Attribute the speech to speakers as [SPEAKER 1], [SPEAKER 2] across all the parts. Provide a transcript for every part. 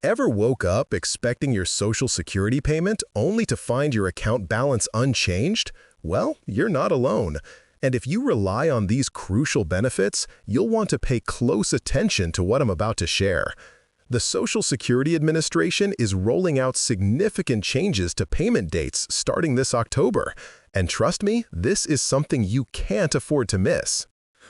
[SPEAKER 1] Ever woke up expecting your Social Security payment only to find your account balance unchanged? Well, you're not alone. And if you rely on these crucial benefits, you'll want to pay close attention to what I'm about to share. The Social Security Administration is rolling out significant changes to payment dates starting this October. And trust me, this is something you can't afford to miss.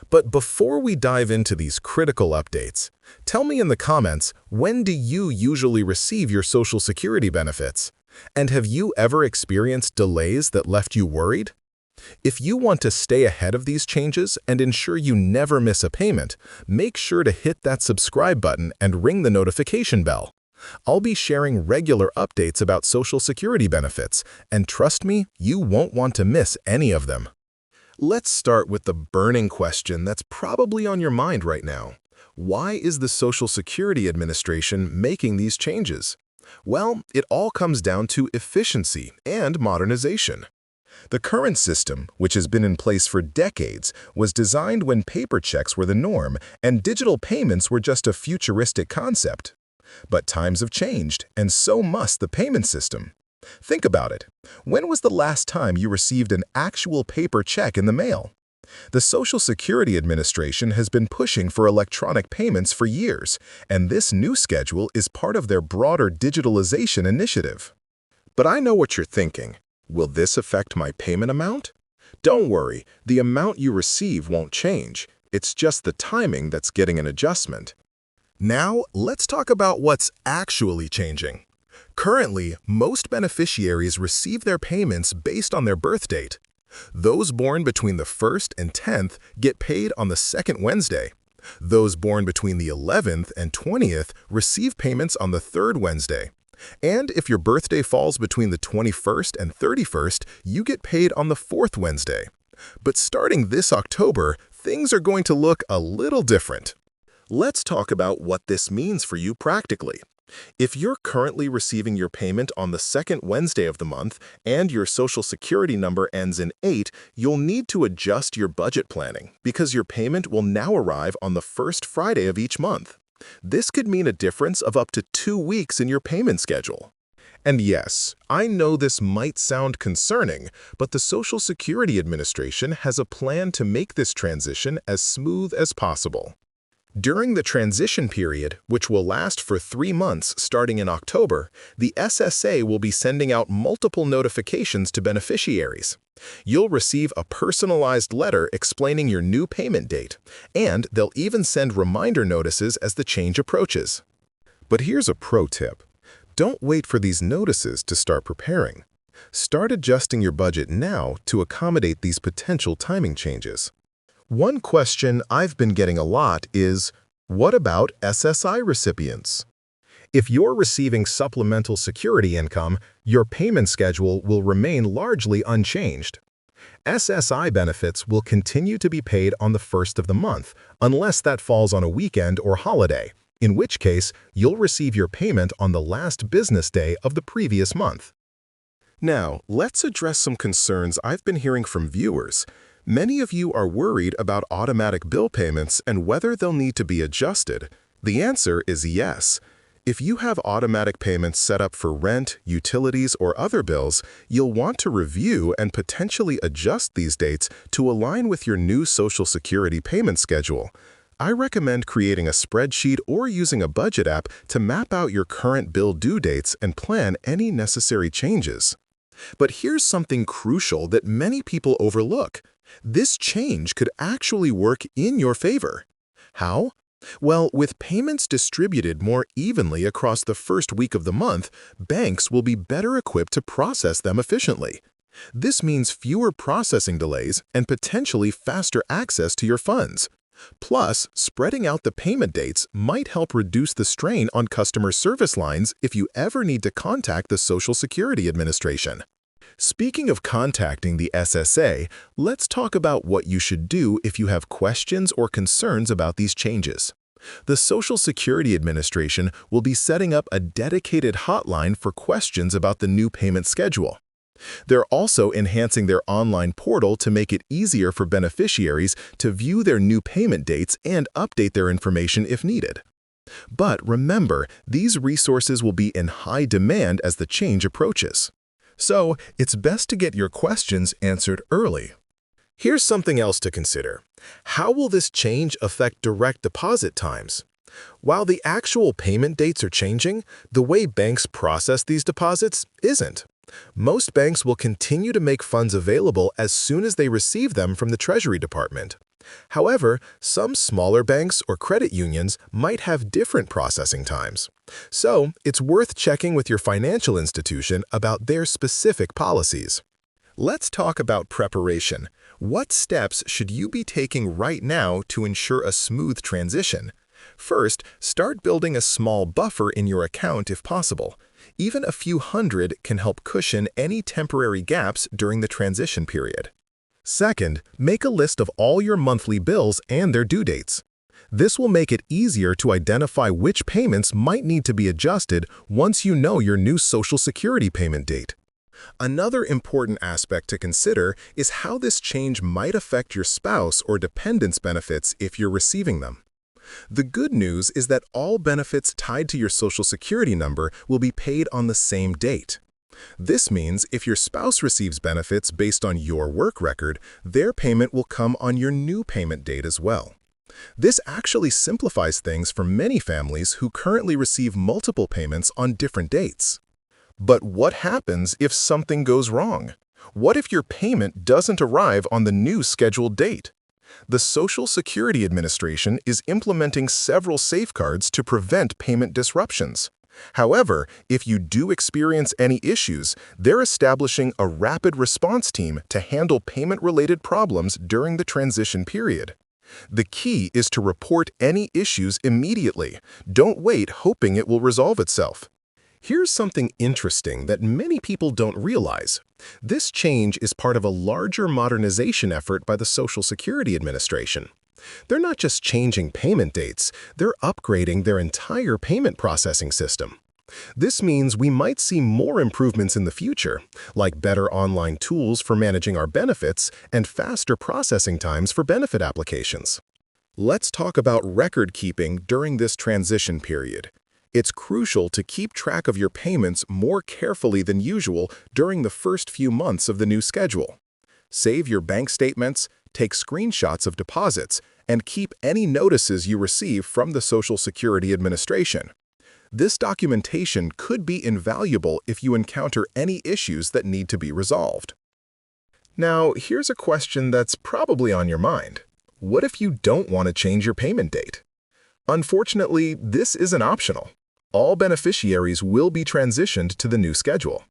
[SPEAKER 1] But before we dive into these critical updates, tell me in the comments, when do you usually receive your Social Security benefits? And have you ever experienced delays that left you worried? If you want to stay ahead of these changes and ensure you never miss a payment, make sure to hit that subscribe button and ring the notification bell. I'll be sharing regular updates about Social Security benefits, and trust me, you won't want to miss any of them. Let's start with the burning question that's probably on your mind right now. Why is the Social Security Administration making these changes? Well, it all comes down to efficiency and modernization. The current system, which has been in place for decades, was designed when paper checks were the norm and digital payments were just a futuristic concept. But times have changed, and so must the payment system. Think about it. When was the last time you received an actual paper check in the mail? The Social Security Administration has been pushing for electronic payments for years, and this new schedule is part of their broader digitalization initiative. But I know what you're thinking. Will this affect my payment amount? Don't worry, the amount you receive won't change. It's just the timing that's getting an adjustment. Now, let's talk about what's actually changing. Currently, most beneficiaries receive their payments based on their birth date. Those born between the 1st and 10th get paid on the 2nd Wednesday. Those born between the 11th and 20th receive payments on the 3rd Wednesday. And if your birthday falls between the 21st and 31st, you get paid on the 4th Wednesday. But starting this October, things are going to look a little different. Let's talk about what this means for you practically. If you're currently receiving your payment on the 2nd Wednesday of the month and your Social Security number ends in 8, you'll need to adjust your budget planning because your payment will now arrive on the 1st Friday of each month. This could mean a difference of up to 2 weeks in your payment schedule. And yes, I know this might sound concerning, but the Social Security Administration has a plan to make this transition as smooth as possible. During the transition period, which will last for 3 months starting in October, the SSA will be sending out multiple notifications to beneficiaries. You'll receive a personalized letter explaining your new payment date, and they'll even send reminder notices as the change approaches. But here's a pro tip. Don't wait for these notices to start preparing. Start adjusting your budget now to accommodate these potential timing changes. One question I've been getting a lot is, what about SSI recipients? If you're receiving supplemental security income, your payment schedule will remain largely unchanged. SSI benefits will continue to be paid on the 1st of the month, unless that falls on a weekend or holiday, in which case you'll receive your payment on the last business day of the previous month. Now, let's address some concerns I've been hearing from viewers. Many of you are worried about automatic bill payments and whether they'll need to be adjusted. The answer is yes. If you have automatic payments set up for rent, utilities, or other bills, you'll want to review and potentially adjust these dates to align with your new Social Security payment schedule. I recommend creating a spreadsheet or using a budget app to map out your current bill due dates and plan any necessary changes. But here's something crucial that many people overlook. This change could actually work in your favor. How? Well, with payments distributed more evenly across the first week of the month, banks will be better equipped to process them efficiently. This means fewer processing delays and potentially faster access to your funds. Plus, spreading out the payment dates might help reduce the strain on customer service lines if you ever need to contact the Social Security Administration. Speaking of contacting the SSA, let's talk about what you should do if you have questions or concerns about these changes. The Social Security Administration will be setting up a dedicated hotline for questions about the new payment schedule. They're also enhancing their online portal to make it easier for beneficiaries to view their new payment dates and update their information if needed. But remember, these resources will be in high demand as the change approaches. So, it's best to get your questions answered early. Here's something else to consider. How will this change affect direct deposit times? While the actual payment dates are changing, the way banks process these deposits isn't. Most banks will continue to make funds available as soon as they receive them from the Treasury Department. However, some smaller banks or credit unions might have different processing times. So, it's worth checking with your financial institution about their specific policies. Let's talk about preparation. What steps should you be taking right now to ensure a smooth transition? First, start building a small buffer in your account if possible. Even a few hundred can help cushion any temporary gaps during the transition period. Second, make a list of all your monthly bills and their due dates. This will make it easier to identify which payments might need to be adjusted once you know your new Social Security payment date. Another important aspect to consider is how this change might affect your spouse or dependents' benefits if you're receiving them. The good news is that all benefits tied to your Social Security number will be paid on the same date. This means if your spouse receives benefits based on your work record, their payment will come on your new payment date as well. This actually simplifies things for many families who currently receive multiple payments on different dates. But what happens if something goes wrong? What if your payment doesn't arrive on the new scheduled date? The Social Security Administration is implementing several safeguards to prevent payment disruptions. However, if you do experience any issues, they're establishing a rapid response team to handle payment-related problems during the transition period. The key is to report any issues immediately. Don't wait hoping it will resolve itself. Here's something interesting that many people don't realize. This change is part of a larger modernization effort by the Social Security Administration. They're not just changing payment dates, they're upgrading their entire payment processing system. This means we might see more improvements in the future, like better online tools for managing our benefits and faster processing times for benefit applications. Let's talk about record keeping during this transition period. It's crucial to keep track of your payments more carefully than usual during the first few months of the new schedule. Save your bank statements, take screenshots of deposits, and keep any notices you receive from the Social Security Administration. This documentation could be invaluable if you encounter any issues that need to be resolved. Now, here's a question that's probably on your mind. What if you don't want to change your payment date? Unfortunately, this isn't optional. All beneficiaries will be transitioned to the new schedule.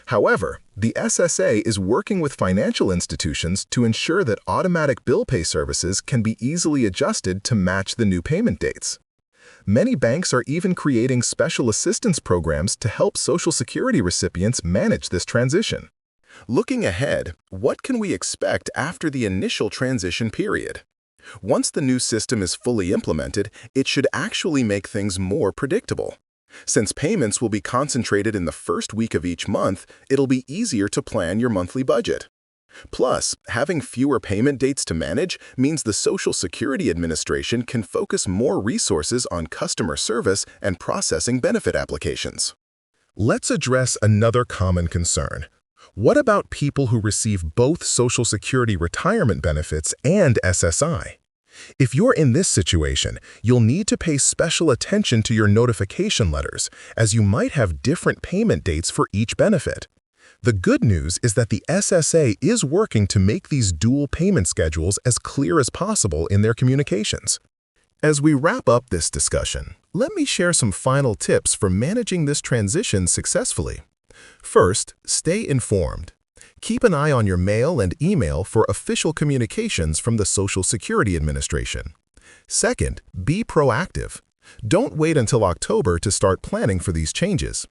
[SPEAKER 1] However, the SSA is working with financial institutions to ensure that automatic bill pay services can be easily adjusted to match the new payment dates. Many banks are even creating special assistance programs to help Social Security recipients manage this transition. Looking ahead, what can we expect after the initial transition period? Once the new system is fully implemented, it should actually make things more predictable. Since payments will be concentrated in the first week of each month, it'll be easier to plan your monthly budget. Plus, having fewer payment dates to manage means the Social Security Administration can focus more resources on customer service and processing benefit applications. Let's address another common concern. What about people who receive both Social Security retirement benefits and SSI? If you're in this situation, you'll need to pay special attention to your notification letters, as you might have different payment dates for each benefit. The good news is that the SSA is working to make these dual payment schedules as clear as possible in their communications. As we wrap up this discussion, let me share some final tips for managing this transition successfully. First, stay informed. Keep an eye on your mail and email for official communications from the Social Security Administration. Second, be proactive. Don't wait until October to start planning for these changes.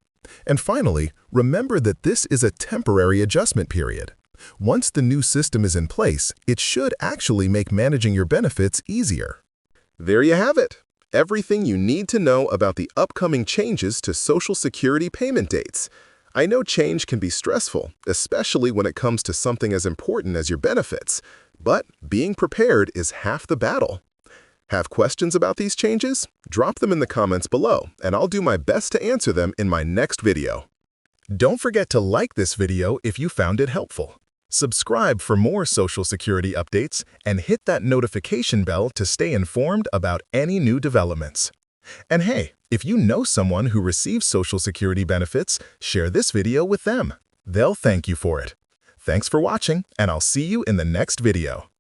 [SPEAKER 1] And finally, remember that this is a temporary adjustment period. Once the new system is in place, it should actually make managing your benefits easier. There you have it. Everything you need to know about the upcoming changes to Social Security payment dates. I know change can be stressful, especially when it comes to something as important as your benefits, but being prepared is half the battle. Have questions about these changes? Drop them in the comments below, and I'll do my best to answer them in my next video. Don't forget to like this video if you found it helpful. Subscribe for more Social Security updates and hit that notification bell to stay informed about any new developments. And hey, if you know someone who receives Social Security benefits, share this video with them. They'll thank you for it. Thanks for watching, and I'll see you in the next video.